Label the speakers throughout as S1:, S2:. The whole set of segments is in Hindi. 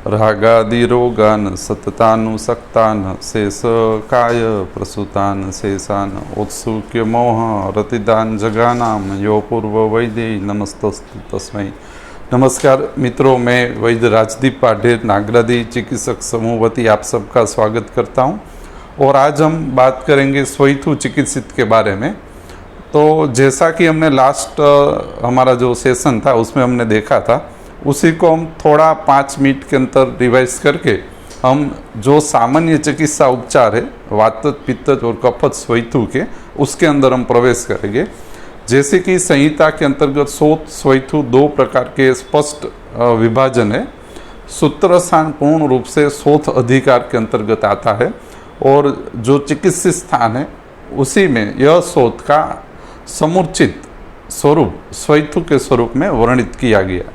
S1: रागादि रोगान सततानुसक्तान शेष काय प्रसूतान शेषान उत्सुक्य मोह रतिदान जगानाम यो पूर्व वैद्य नमस्तस्तु तस्मै। नमस्कार मित्रों, मैं वैद्य राजदीप पाढ़ेर नागरादी चिकित्सक समूह वती आप सबका स्वागत करता हूं। और आज हम बात करेंगे स्वाइथु चिकित्सित के बारे में। तो जैसा कि हमने लास्ट हमारा जो सेशन था उसमें हमने देखा था, उसी को हम थोड़ा 5 मिनट के अंदर रिवाइज करके हम जो सामान्य चिकित्सा उपचार है वातज पित्तज और कफज स्वाइथु के, उसके अंदर हम प्रवेश करेंगे। जैसे कि संहिता के अंतर्गत शोथ स्वाइथु 2 प्रकार के स्पष्ट विभाजन है। सूत्रस्थान पूर्ण रूप से शोथ अधिकार के अंतर्गत आता है और जो चिकित्सित स्थान है उसी में यह शोथ का समुचित स्वरूप स्वाइथु के स्वरूप में वर्णित किया गया।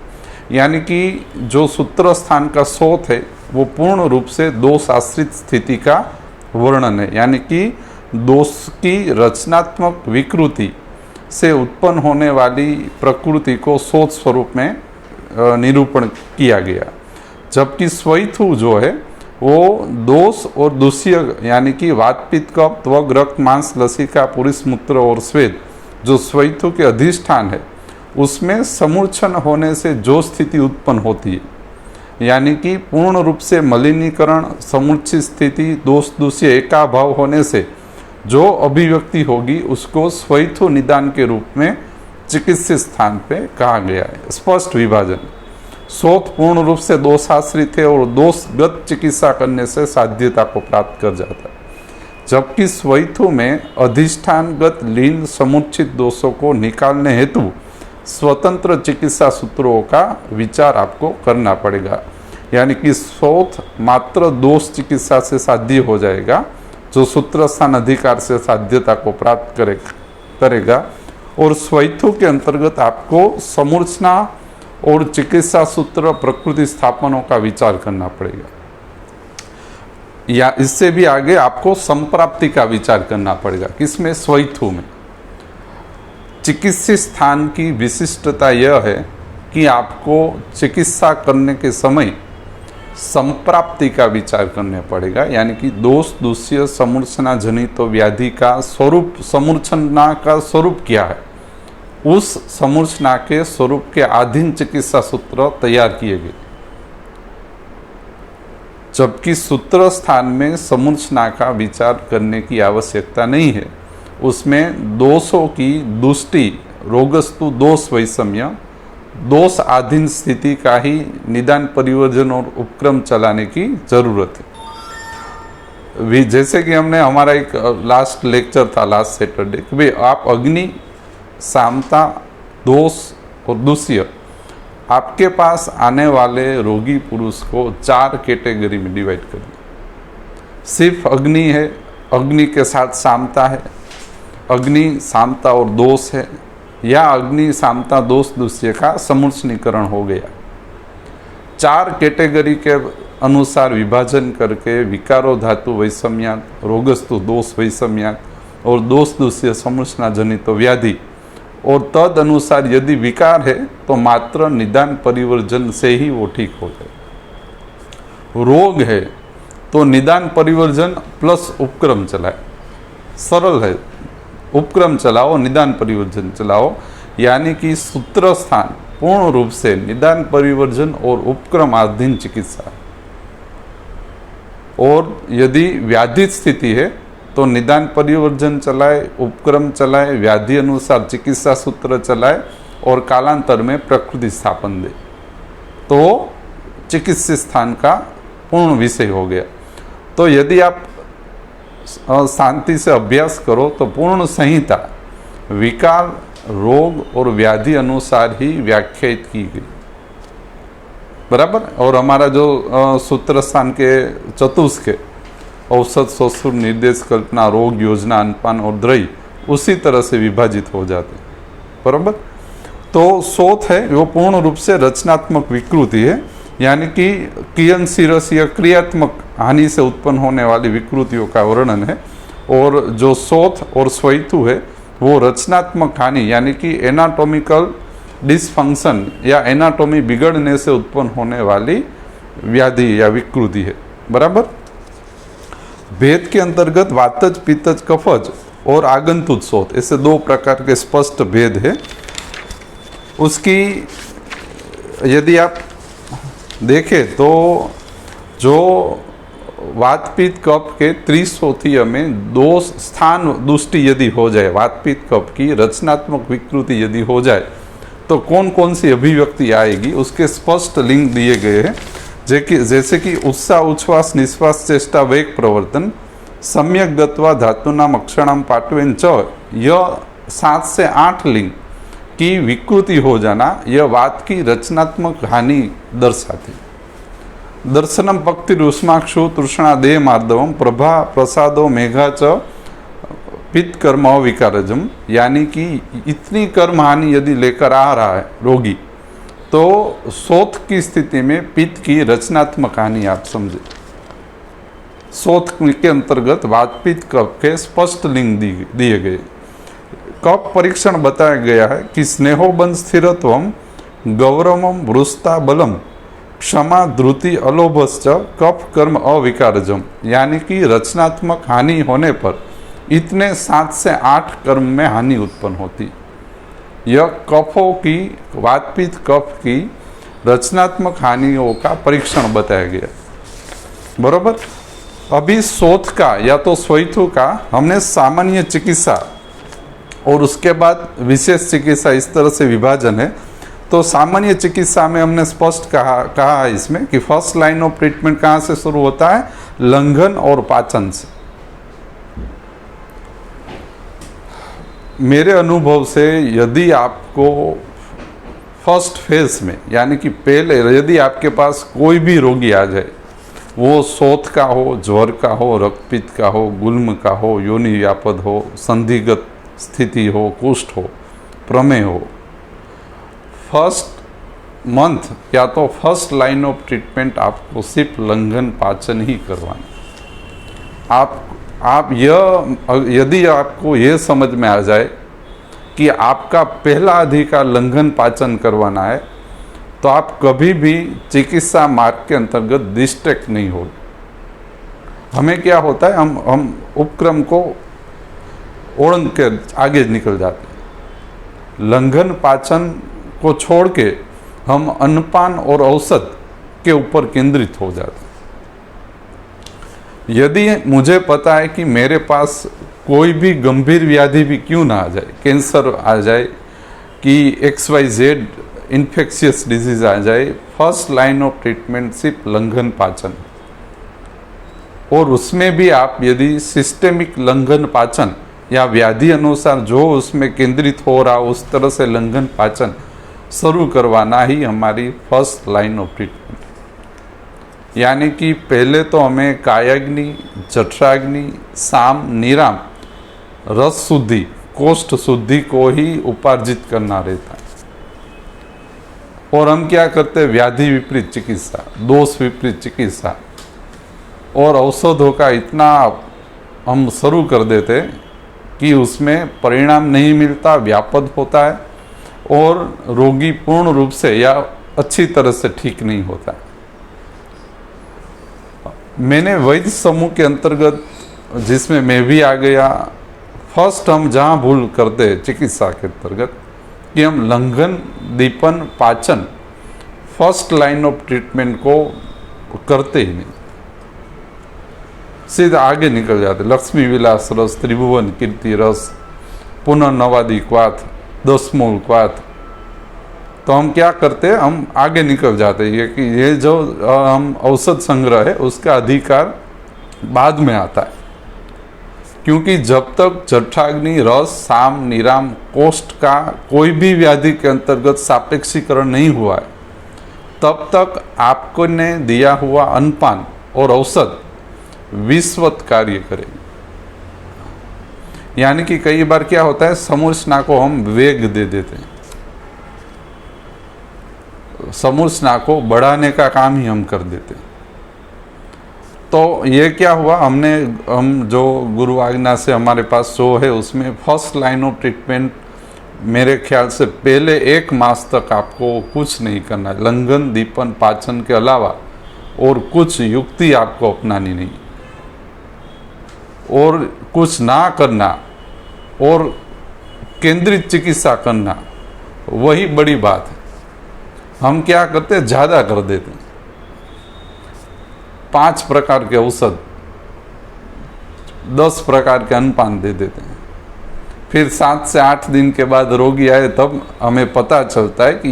S1: यानी कि जो सूत्र स्थान का शोथ है वो पूर्ण रूप से दोष आश्रित स्थिति का वर्णन है, यानी कि दोष की रचनात्मक विकृति से उत्पन्न होने वाली प्रकृति को शोथ स्वरूप में निरूपण किया गया। जबकि स्वाइथु जो है वो दोष और दूष्य यानी कि वात पित्त कफ त्वक रक्त मांस लसिका पुरुष मूत्र और स्वेद जो स्वाइथु के अधिष्ठान है उसमें समूर्छन होने से जो स्थिति उत्पन्न होती है, यानी कि पूर्ण रूप से मलिनीकरण समूर्छित स्थिति दोष दूष्य एकाभाव होने से जो अभिव्यक्ति होगी उसको स्वाइथु निदान के रूप में चिकित्सित स्थान पे कहा गया है। स्पष्ट विभाजन। शोथ पूर्ण रूप से दोषाश्रित है और दोषगत चिकित्सा करने से साध्यता को प्राप्त कर जाता है, जबकि स्वाइथु में अधिष्ठानगत लीन समुचित दोषों को निकालने हेतु स्वतंत्र चिकित्सा सूत्रों का विचार आपको करना पड़ेगा। यानी कि शोथ मात्र दोष चिकित्सा से साध्य हो जाएगा जो सूत्र स्थान अधिकार से साध्यता को प्राप्त करेगा और स्वाइथु के अंतर्गत आपको समूर्छना और चिकित्सा सूत्र प्रकृति स्थापनों का विचार करना पड़ेगा, या इससे भी आगे आपको संप्राप्ति का विचार करना पड़ेगा। किसमें? स्वाइथु में। चिकित्सित स्थान की विशिष्टता यह है कि आपको चिकित्सा करने के समय संप्राप्ति का विचार करना पड़ेगा, यानी कि दोष दूष्य समूर्छना जनित व्याधि का स्वरूप, समूर्छना का स्वरूप क्या है, उस समूर्छना के स्वरूप के अधीन चिकित्सा सूत्र तैयार किए गए। जबकि सूत्र स्थान में समूर्छना का विचार करने की आवश्यकता नहीं है, उसमें दोषों की दुष्टि रोगस्तु दोष वैषम्य दोष आधीन स्थिति का ही निदान परिवर्जन और उपक्रम चलाने की जरूरत है। जैसे कि हमने हमारा एक लास्ट लेक्चर था लास्ट सैटरडे कि भाई आप अग्नि सामता दोष और दूष्य आपके पास आने वाले रोगी पुरुष को 4 कैटेगरी में डिवाइड कर दिया। सिर्फ अग्नि है, अग्नि के साथ सामता है, अग्नि सामता और दोष है, या अग्नि सामता दोष दूष्य का समूर्छनीकरण हो गया। 4 कैटेगरी के अनुसार विभाजन करके विकारो धातु वैषम्यात, रोगस्तु दोष वैषम्यात और दोष दूष्य समूर्छना जनित व्याधि, और तद अनुसार यदि विकार है तो मात्र निदान परिवर्जन से ही वो ठीक हो जाए। रोग है तो निदान परिवर्जन प्लस उपक्रम चलाए। सरल है, उपक्रम चलाओ निदान परिवर्जन चलाओ, यानी कि सूत्र स्थान पूर्ण रूप से निदान परिवर्जन और उपक्रम अधीन चिकित्सा। और यदि व्याधित स्थिति है तो निदान परिवर्जन चलाए, उपक्रम चलाए, व्याधि अनुसार चिकित्सा सूत्र चलाए और कालांतर में प्रकृति स्थापन दे, तो चिकित्सित स्थान का पूर्ण विषय हो गया। तो यदि आप शांति से अभ्यास करो तो पूर्ण संहिता विकार रोग और व्याधि अनुसार ही व्याख्यायित की गई, बराबर। और हमारा जो सूत्र स्थान के चतुष्क औसत शोषण निर्देश कल्पना रोग योजना अनपान और द्रय उसी तरह से विभाजित हो जाते हैं, बराबर। तो शोथ है वो पूर्ण रूप से रचनात्मक विकृति है, यानी कि क्रियनशील या क्रियात्मक हानि से उत्पन्न होने वाली विकृतियों का वर्णन है। और जो शोथ और स्वाइथु है वो रचनात्मक हानि यानी कि एनाटॉमिकल डिसफंक्शन या एनाटॉमी बिगड़ने से उत्पन्न होने वाली व्याधि या विकृति है। बराबर। भेद के अंतर्गत वातज, पित्तज, कफज और आगंतुक शोथ, ऐसे 2 प्रकार के स्पष्ट भेद है। उसकी यदि आप देखें तो जो वात पित्त कफ के त्रिशोथीय में 2 स्थान दुष्टि यदि हो जाए, वात पित्त कफ की रचनात्मक विकृति यदि हो जाए तो कौन कौन सी अभिव्यक्ति आएगी, उसके स्पष्ट लिंक दिए गए हैं। जैसे कि उत्साह, उच्छ्वास, निश्वास, चेष्टा, वेग प्रवर्तन, सम्यक गत्वा धातुनाम अक्षराम पाठवेन च, यह 7 से 8 लिंग की विकृति हो जाना, यह वात की रचनात्मक हानि दर्शाती। दर्शनम पक्ति रुष्माक्षु तृष्णा देह मार्दवम प्रभा प्रसादो मेघा च पित्त कर्म विकारजम, यानी कि इतनी कर्म हानि यदि लेकर आ रहा है रोगी, तो शोथ की स्थिति में पित्त की रचनात्मक हानि आप समझे। शोथ के अंतर्गत वात पित्त कफ के स्पष्ट लिंग दिए गए। कफ परीक्षण बताया गया है कि स्नेहोबंध स्थिरत्वम गौरवम वृष्ता बलम क्षमा धृति अलोभश्च कफ कर्म अविकारजम, यानी कि रचनात्मक हानि होने पर इतने 7 से 8 कर्म में हानि उत्पन्न होती। यह कफों की, वात पित्त कफ की रचनात्मक हानियों का परीक्षण बताया गया। बरोबर। अभी शोथ का या तो स्वैथु का हमने सामान्य चिकित्सा और उसके बाद विशेष चिकित्सा, इस तरह से विभाजन है। तो सामान्य चिकित्सा में हमने स्पष्ट कहा है इसमें कि फर्स्ट लाइन ऑफ ट्रीटमेंट कहाँ से शुरू होता है, लंघन और पाचन से। मेरे अनुभव से यदि आपको फर्स्ट फेज में, यानी कि पहले यदि आपके पास कोई भी रोगी आ जाए, वो शोथ का हो, ज्वर का हो, रक्तपित्त का हो, गुल्म का हो, योनि व्यापद हो, संधिगत स्थिति हो, कुष्ठ हो, प्रमेह हो, फर्स्ट मंथ या तो फर्स्ट लाइन ऑफ ट्रीटमेंट आपको सिर्फ लंघन पाचन ही करवाना। आप यदि आपको ये समझ में आ जाए कि आपका पहला अधिकार लंघन पाचन करवाना है, तो आप कभी भी चिकित्सा मार्ग के अंतर्गत डिस्ट्रैक्ट नहीं हो। हमें क्या होता है, हम उपक्रम को ओढ़ के आगे निकल जाते हैं। लंघन पाचन को छोड़ के हम अन्नपान और औषध के ऊपर केंद्रित हो जाते हैं। यदि मुझे पता है कि मेरे पास कोई भी गंभीर व्याधि भी क्यों ना आ जाए, कैंसर आ जाए कि XYZ इन्फेक्शियस डिजीज आ जाए, फर्स्ट लाइन ऑफ ट्रीटमेंट सिर्फ लंघन पाचन। और उसमें भी आप यदि सिस्टेमिक लंघन पाचन या व्याधि अनुसार जो उसमें केंद्रित हो रहा उस तरह से लंघन पाचन शुरू करवाना ही हमारी फर्स्ट लाइन ऑफ ट्रीटमेंट। यानी कि पहले तो हमें कायाग्नि, जठराग्नि, साम, निराम, रस शुद्धि, कोष्ठ शुद्धि को ही उपार्जित करना रहता है। और हम क्या करते हैं, व्याधि विपरीत चिकित्सा, दोष विपरीत चिकित्सा और औषधों का इतना हम शुरू कर देते कि उसमें परिणाम नहीं मिलता, व्यापद होता है और रोगी पूर्ण रूप से या अच्छी तरह से ठीक नहीं होता। मैंने वैद्य समूह के अंतर्गत, जिसमें मैं भी आ गया, फर्स्ट हम जहाँ भूल करते चिकित्सा के अंतर्गत कि हम लंघन, दीपन, पाचन फर्स्ट लाइन ऑफ ट्रीटमेंट को करते ही नहीं, सीधा आगे निकल जाते। लक्ष्मी विलास रस, त्रिभुवन कीर्ति रस, पुनर्नवादि क्वाथ, दसमूल क्वाथ, तो हम क्या करते हैं, हम आगे निकल जाते हैं कि ये जो हम औषध संग्रह है उसका अधिकार बाद में आता है। क्योंकि जब तक जठराग्नि, रस, साम, निराम, कोष्ठ का कोई भी व्याधि के अंतर्गत सापेक्षीकरण नहीं हुआ है, तब तक आपको ने दिया हुआ अन्नपान और औषध विश्वत कार्य करेंगे। यानी कि कई बार क्या होता है, समूर्छना को हम वेग दे देते हैं, समूर्छना को बढ़ाने का काम ही हम कर देते हैं। तो ये क्या हुआ, हम जो गुरु आज्ञा से हमारे पास जो है उसमें फर्स्ट लाइन ऑफ ट्रीटमेंट मेरे ख्याल से पहले 1 मास तक आपको कुछ नहीं करना है। लंघन, दीपन, पाचन के अलावा और कुछ युक्ति आपको अपनानी नहीं, और कुछ ना करना और केंद्रित चिकित्सा करना, वही बड़ी बात है। हम क्या करते हैं, ज़्यादा कर देते हैं। 5 प्रकार के औषध, 10 प्रकार के अन्नपान दे देते हैं। फिर 7 से 8 दिन के बाद रोगी आए तब हमें पता चलता है कि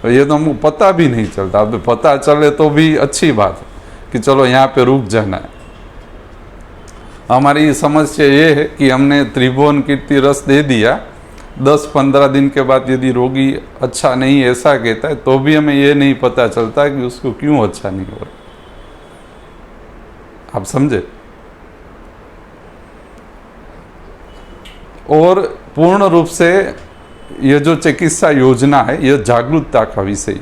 S1: ये तो हमको पता भी नहीं चलता। अब पता चले तो भी अच्छी बात है कि चलो यहाँ पे रुक जाना है। हमारी समस्या ये है कि हमने त्रिभुवन कीर्ति रस दे दिया, 10-15 दिन के बाद यदि रोगी अच्छा नहीं ऐसा कहता है तो भी हमें ये नहीं पता चलता कि उसको क्यों अच्छा नहीं हो रहा। आप समझे? और पूर्ण रूप से ये जो चिकित्सा योजना है, यह जागरूकता का विषय।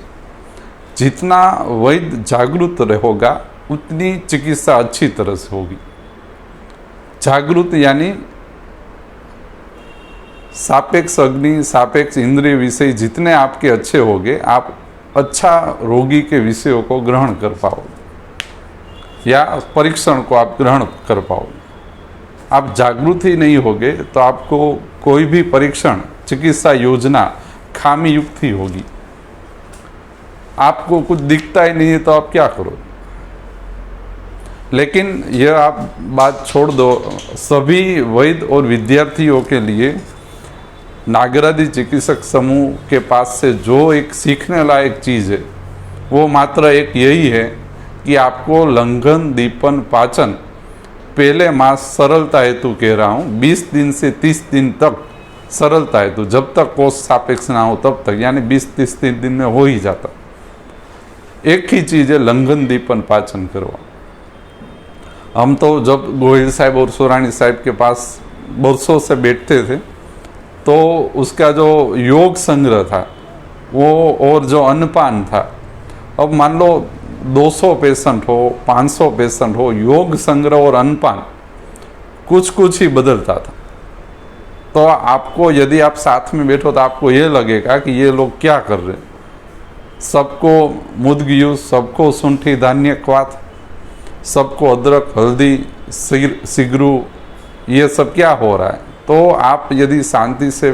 S1: जितना वैद्य जागरूक होगा उतनी चिकित्सा अच्छी तरह से होगी। जागरूक यानी सापेक्ष अग्नि, सापेक्ष इंद्रिय विषय जितने आपके अच्छे होंगे, आप अच्छा रोगी के विषयों को ग्रहण कर पाओगे या परीक्षण को आप ग्रहण कर पाओगे। आप जागरूक ही नहीं होगे तो आपको कोई भी परीक्षण, चिकित्सा योजना खामी युक्त ही होगी। आपको कुछ दिखता ही नहीं है तो आप क्या करोगे? लेकिन यह आप बात छोड़ दो, सभी वैद्य और विद्यार्थियों के लिए नागरादि चिकित्सक समूह के पास से जो एक सीखने लायक चीज़ है वो मात्र एक यही है कि आपको लंघन, दीपन, पाचन पहले मास सरलता हेतु कह रहा हूँ, 20 दिन से 30 दिन तक सरलता हेतु, जब तक कोष सापेक्ष ना हो तब तक, यानी 20-30 दिन में हो ही जाता। एक ही चीज़ है, लंघन, दीपन, पाचन करवा। हम तो जब गोहिल साहब और सुरानी साहब के पास बरसों से बैठते थे तो उसका जो योग संग्रह था वो और जो अन्नपान था, अब मान लो 200 पेशेंट हो, 500 पेशेंट हो, योग संग्रह और अन्नपान कुछ कुछ ही बदलता था। तो आपको यदि आप साथ में बैठो तो आपको ये लगेगा कि ये लोग क्या कर रहे हैं। सबको मुदगियूस, सबको सुंठी धान्य क्वाथ, सबको अदरक, हल्दी, सिगरू, ये सब क्या हो रहा है। तो आप यदि शांति से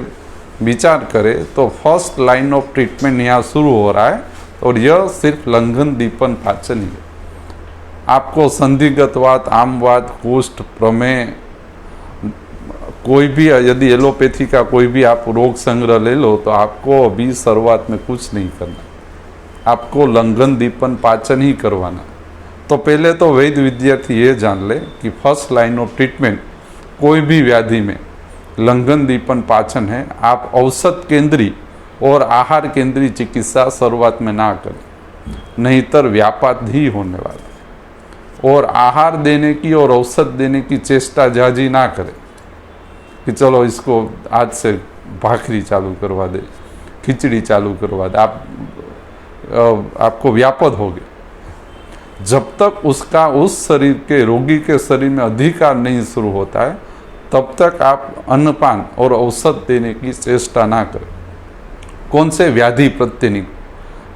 S1: विचार करें तो फर्स्ट लाइन ऑफ ट्रीटमेंट यहाँ शुरू हो रहा है और यह सिर्फ लंघन, दीपन, पाचन ही है। आपको संधिगतवात, आमवात, कुष्ठ, प्रमेह, कोई भी यदि एलोपैथी का कोई भी आप रोग संग्रह ले लो तो आपको अभी शुरुआत में कुछ नहीं करना, आपको लंघन, दीपन, पाचन ही करवाना। तो पहले तो वैद्य विद्यार्थी ये जान ले कि फर्स्ट लाइन ऑफ ट्रीटमेंट कोई भी व्याधि में लंघन, दीपन, पाचन है। आप औषध केंद्री और आहार केंद्रीय चिकित्सा शुरुआत में ना करें, नहींतर व्यापात ही होने वाला है। और आहार देने की और औषध देने की चेष्टा जाजी ना करें कि चलो इसको आज से भाखरी चालू करवा दे, खिचड़ी चालू करवा दे, आपको व्यापद हो गए। जब तक उसका उस शरीर के रोगी के शरीर में अधिकार नहीं शुरू होता है तब तक आप अन्नपान और औषध देने की चेष्टा ना करें। कौन से व्याधि प्रत्यनिक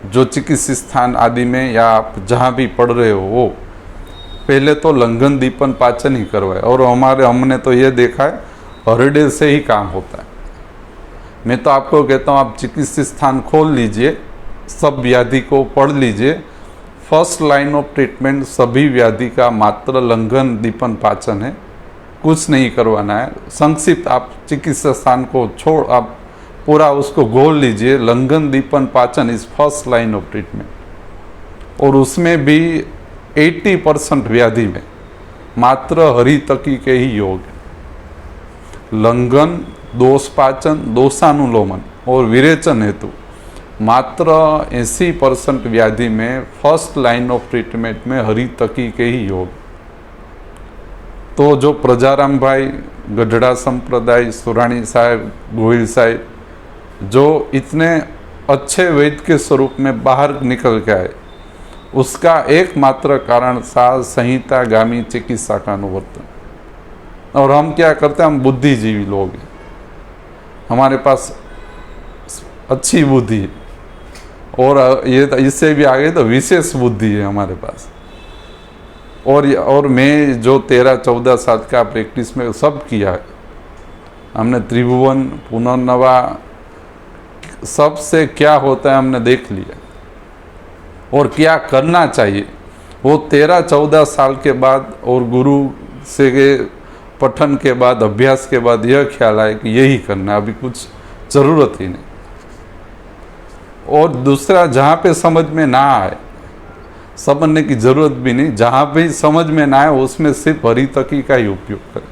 S1: जो चिकित्सा स्थान आदि में या आप जहाँ भी पढ़ रहे हो वो पहले तो लंघन, दीपन, पाचन ही करवाए। और हमने तो ये देखा है हृदय से ही काम होता है। मैं तो आपको कहता हूँ आप चिकित्सा स्थान खोल लीजिए, सब व्याधि को पढ़ लीजिए। फर्स्ट लाइन ऑफ ट्रीटमेंट सभी व्याधि का मात्र लंघन, दीपन, पाचन है, कुछ नहीं करवाना है। संक्षिप्त आप चिकित्सा स्थान को छोड़ आप पूरा उसको गोल लीजिए, लंघन, दीपन, पाचन is first line of treatment. और उसमें भी 80% व्याधि में मात्र हरितकी के ही योग है। लंघन, दोषपाचन, दोषानुलोमन और विरेचन हेतु मात्र 80% व्याधि में फर्स्ट लाइन ऑफ ट्रीटमेंट में हरितकी के ही योग। तो जो प्रजाराम भाई, गढ़ड़ा संप्रदाय, सुरानी साहब, गोहिल साहब जो इतने अच्छे वैद्य के स्वरूप में बाहर निकल के आए, उसका एकमात्र कारण साज संहिता गामी चिकित्सा का अनुवर्तन। और हम क्या करते हैं, हम बुद्धिजीवी लोग हैं, हमारे पास अच्छी बुद्धि है, और ये इससे भी आगे तो विशेष बुद्धि है हमारे पास। और मैं जो 13-14 साल का प्रैक्टिस में सब किया है, हमने त्रिभुवन पुनर्नवा सबसे क्या होता है हमने देख लिया, और क्या करना चाहिए वो 13-14 साल के बाद और गुरु से के पठन के बाद, अभ्यास के बाद यह ख्याल आया कि यही करना है, अभी कुछ ज़रूरत ही नहीं। और दूसरा, जहाँ पे समझ में ना आए, समझने की ज़रूरत भी नहीं, जहाँ पे समझ में ना आए उसमें सिर्फ हरितकी का ही उपयोग करें।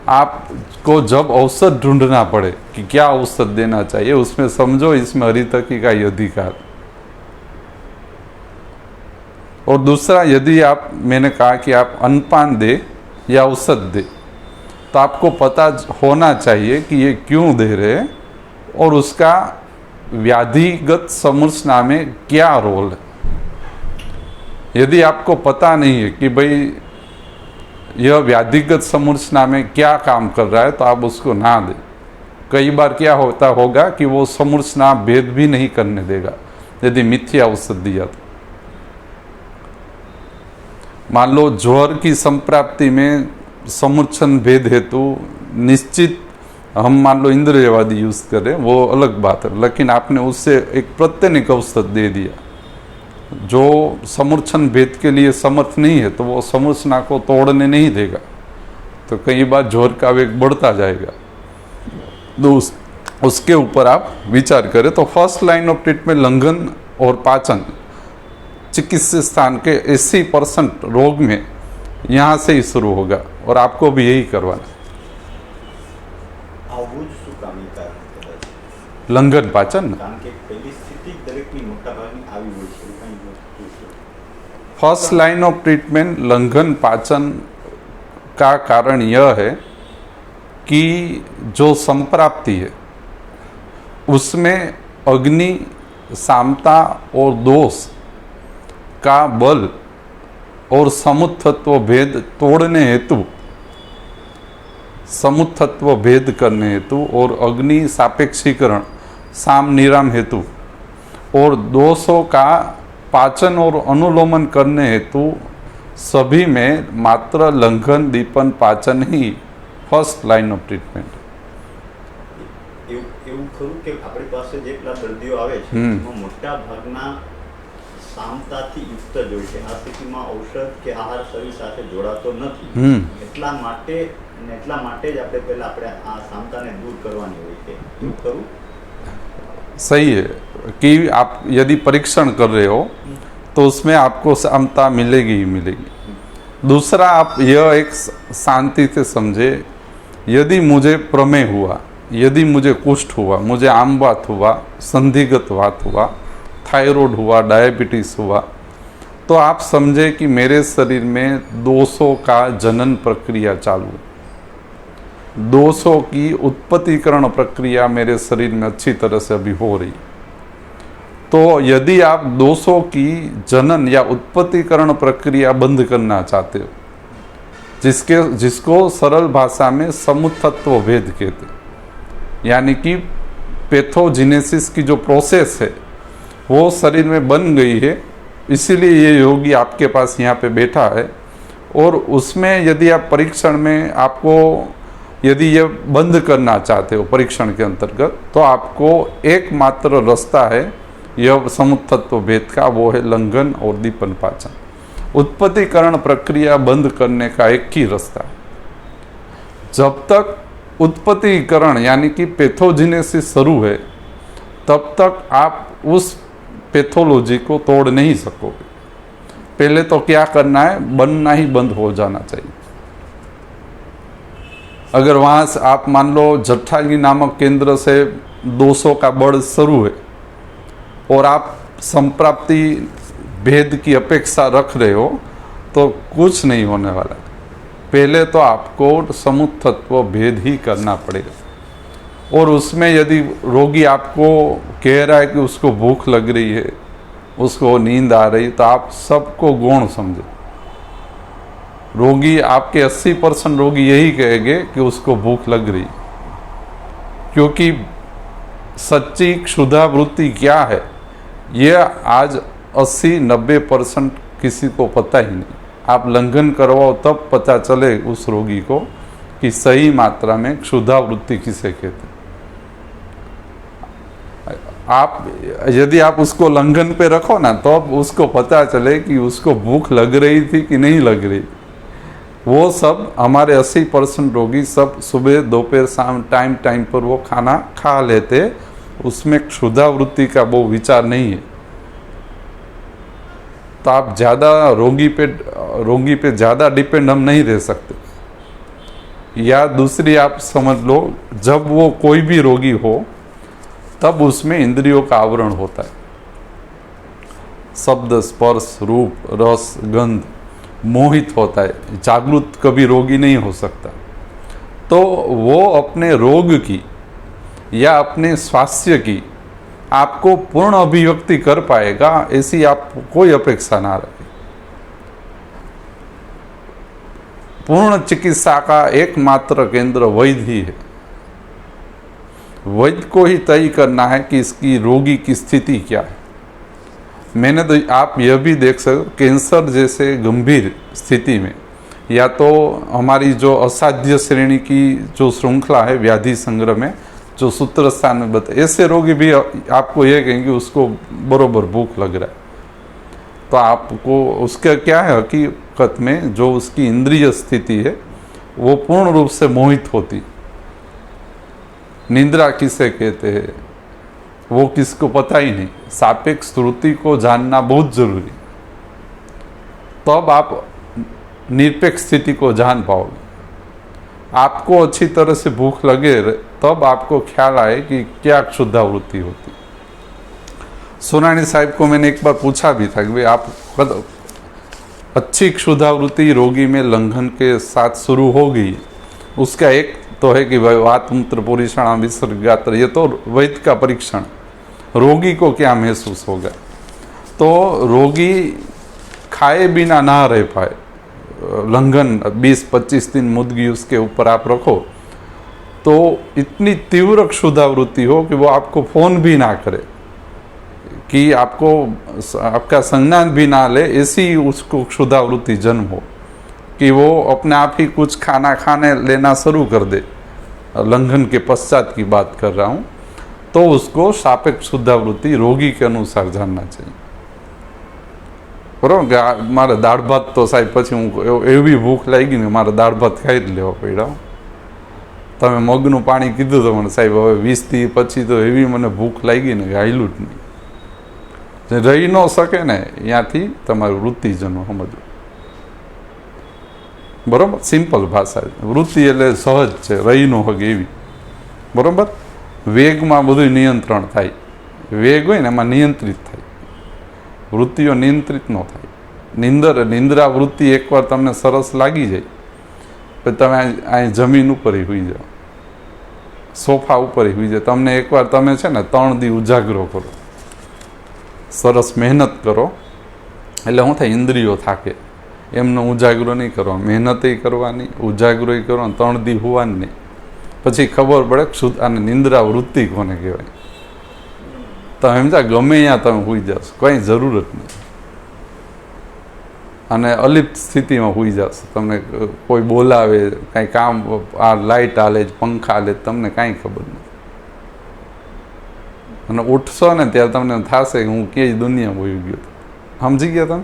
S1: आपको जब औसत ढूंढना पड़े कि क्या औसत देना चाहिए, उसमें समझो इसमें हरितकी का ही अधिकार। और दूसरा, यदि आप, मैंने कहा कि आप अन्नपान दे या औसत दे, तो आपको पता होना चाहिए कि ये क्यों दे रहे हैं और उसका व्याधिगत समूर्छना में क्या रोल है। यदि आपको पता नहीं है कि भाई यह व्याधिगत समूर्छना में क्या काम कर रहा है, तो आप उसको ना दें। कई बार क्या होता होगा कि वो समूर्छना भेद भी नहीं करने देगा यदि मिथ्या औसत दिया तो। मान लो ज्वर की संप्राप्ति में समूर्छन भेद हेतु निश्चित हम मान लो इंद्रियवादी यूज करें, वो अलग बात है, लेकिन आपने उससे एक प्रत्यनिक औसत दे दिया जो समूर्छन भेद के लिए समर्थ नहीं है, तो वो समूर्छना को तोड़ने नहीं देगा, तो कई बार ज्वर का वेग बढ़ता जाएगा। तो उसके ऊपर आप विचार करें। तो फर्स्ट लाइन ऑफ ट्रीटमेंट लंघन और पाचन चिकित्सा स्थान के 80% रोग में यहाँ से ही शुरू होगा, और आपको भी यही करवाना। लंघन पाचन फर्स्ट लाइन ऑफ ट्रीटमेंट लंघन पाचन का कारण यह है कि जो संप्राप्ति है उसमें अग्नि, सामता और दोष का बल और समुत्थत्व भेद तोड़ने हेतु, समुत्थत्व भेद करने हेतु और अग्नि सापेक्षीकरण साम निराम हेतु और दोषों का पाचन और अनुलोमन करने हेतु सभी में मात्र लंघन दीपन पाचन ही फर्स्ट लाइन ऑफ ट्रीटमेंट।
S2: એવું ખરું કે આપણી પાસે જેટલા દર્દીઓ આવે છે એમાં મોટા ભાગના સામતાથી યુક્ત જ હોય છે। આ સ્થિતિમાં ઔષધ કે આહાર શરીર સાથે જોડાતો નથી, એટલા માટે જ આપણે પહેલા આપણે આ સામતાને દૂર કરવાની હોય છે। એવું ખરું?
S1: सही है कि आप यदि परीक्षण कर रहे हो तो उसमें आपको क्षमता मिलेगी ही मिलेगी। दूसरा, आप यह एक शांति से समझे, यदि मुझे प्रमेय हुआ, यदि मुझे कुष्ठ हुआ, मुझे आमवात हुआ, संधिगत वात हुआ, थायराइड हुआ, डायबिटीज हुआ, तो आप समझे कि मेरे शरीर में दोषों का जनन प्रक्रिया चालू है, दोषों की उत्पत्तिकरण प्रक्रिया मेरे शरीर में अच्छी तरह से अभी हो रही। तो यदि आप दोषों की जनन या उत्पत्तिकरण प्रक्रिया बंद करना चाहते हो, जिसको सरल भाषा में समुत्थत्व भेद कहते, यानी कि पैथोजिनेसिस की जो प्रोसेस है वो शरीर में बन गई है, इसीलिए ये योगी आपके पास यहाँ पे बैठा है। और उसमें यदि आप परीक्षण में आपको यदि ये बंद करना चाहते हो परीक्षण के अंतर्गत, तो आपको एकमात्र रास्ता है यह समुत्थत्व भेद का, वो है लंघन और दीपन पाचन। उत्पत्तिकरण प्रक्रिया बंद करने का एक ही रास्ता है। जब तक उत्पत्तिकरण यानी कि पैथोजिनेसिस शुरू है, तब तक आप उस पैथोलॉजी को तोड़ नहीं सकोगे। पहले तो क्या करना है, बनना ही बंद हो जाना चाहिए। अगर वहाँ से आप मान लो जट्ठागी नामक केंद्र से दोषों का बढ़ शुरू है और आप संप्राप्ति भेद की अपेक्षा रख रहे हो, तो कुछ नहीं होने वाला। पहले तो आपको समुत्थत्व भेद ही करना पड़ेगा। और उसमें यदि रोगी आपको कह रहा है कि उसको भूख लग रही है, उसको नींद आ रही, तो आप सबको गौण समझो। रोगी आपके 80% रोगी यही कहेंगे कि उसको भूख लग रही, क्योंकि सच्ची क्षुधा वृत्ति क्या है, ये आज 80-90% किसी को पता ही नहीं। आप लंघन करवाओ तब पता चले उस रोगी को कि सही मात्रा में क्षुधा वृत्ति किसे कहते। आप यदि आप उसको लंघन पे रखो ना तो अब उसको पता चले कि उसको भूख लग रही थी कि नहीं लग रही। वो सब हमारे 80% रोगी सब सुबह दोपहर शाम टाइम पर वो खाना खा लेते, उसमें क्षुधा वृत्ति का वो विचार नहीं है। तो आप ज़्यादा रोगी पे ज़्यादा डिपेंड हम नहीं रह सकते। या दूसरी आप समझ लो, जब वो कोई भी रोगी हो तब उसमें इंद्रियों का आवरण होता है। शब्द, स्पर्श, रूप, रस, गंध मोहित होता है, जागृत कभी रोगी नहीं हो सकता। तो वो अपने रोग की या अपने स्वास्थ्य की आपको पूर्ण अभिव्यक्ति कर पाएगा, ऐसी आप कोई अपेक्षा ना रखे। पूर्ण चिकित्सा का एकमात्र केंद्र वैद्य ही है। वैद्य को ही तय करना है कि इसकी रोगी की स्थिति क्या है। मैंने तो आप यह भी देख सकते, कैंसर जैसे गंभीर स्थिति में या तो हमारी जो असाध्य श्रेणी की जो श्रृंखला है व्याधि संग्रह में, जो सूत्र स्थान में बताए, ऐसे रोगी भी आपको ये कहेंगे उसको बरोबर भूख लग रहा है। तो आपको उसका क्या है, हकीकत में जो उसकी इंद्रिय स्थिति है वो पूर्ण रूप से मोहित होती। निंद्रा किसे कहते हैं वो किसको पता ही नहीं। सापेक्ष श्रुति को जानना बहुत जरूरी, तब आप निरपेक्ष स्थिति को जान पाओगे। आपको अच्छी तरह से भूख लगे तब आपको ख्याल आए कि क्या क्षुधा वृत्ति होती। सोनानी साहिब को मैंने एक बार पूछा भी था कि भाई आप अच्छी क्षुधा वृत्ति रोगी में लंघन के साथ शुरू हो गई, उसका एक तो है कि भाई वात मूत्र पुरीषण विसर्गात्र, ये तो वैद्य का परीक्षण। रोगी को क्या महसूस होगा। तो रोगी खाए बिना ना रह पाए, लंघन 20-25 दिन मुदगी उसके ऊपर आप रखो तो इतनी तीव्र क्षुधा वृत्ति हो कि वो आपको फोन भी ना करे, कि आपका संज्ञान भी ना ले, ऐसी उसको क्षुधा वृत्ति जन्म हो कि वो अपने आप ही कुछ खाना खाने लेना शुरू कर दे। लंघन के पश्चात की बात कर रहा हूँ। तो उसको सापेक्ष क्षुधा वृत्ति रोगी के अनुसार जानना चाहिए। बराबर कि मारे दाળ ભાત तो साहेब પછી હું એવી ભૂખ લાગી ને મારે દાળ ભાત ખાઈ જ લેવા પડ્યા। તમે મગનું પાણી કીધું તો મને સાહેબ હવે 20 પછી તો એવી મને ભૂખ લાગી ને હાલ્યું જ નહીં। જે રહી ન શકે ને ત્યાંથી તમારું વૃત્તિ જનો સમજવું। બરાબર, સિમ્પલ ભાષા। વૃત્તિ એટલે સહજ છે, રહી ન હગે એવી। બરાબર, વેગમાં બધું નિયંત્રણ થાય। વેગ હોય ને એમાં નિયંત્રિત થાય, વૃત્તિઓ નિયંત્રિત ન થાય। નિંદ્રા વૃત્તિ એકવાર તમને સરસ લાગી જાય પછી તમે અહીં જમીન ઉપર હોઈ જાઓ, સોફા ઉપર હોઈ જાઓ। તમને એકવાર તમે છે ને 3 દી ઉજાગરો કરો, સરસ મહેનત કરો, એટલે શું થાય, ઇન્દ્રિયો થાકે। એમનો ઉજાગરો નહીં કરવાનો, મહેનતે કરવાની, ઉજાગરો કરવાનો, 3 દી હોવાનું નહીં। પછી ખબર પડે શુદ્ધ આને નિંદ્રા વૃત્તિ કોને કહેવાય। તમે સમજા ગમે ત્યાં તમે હોઈ જાશો, કંઈ જરૂરત નહીં, અને અલિપ્ત સ્થિતિમાં હોઈ જશો। તમને કોઈ બોલાવે, કાંઈ કામ, આ લાઇટ હાલે, પંખા હાલે, તમને કાંઈ ખબર નથી। અને ઉઠશો ને ત્યારે તમને થશે કે હું ક્યાંય દુનિયામાં હોઈ ગયો। સમજી ગયા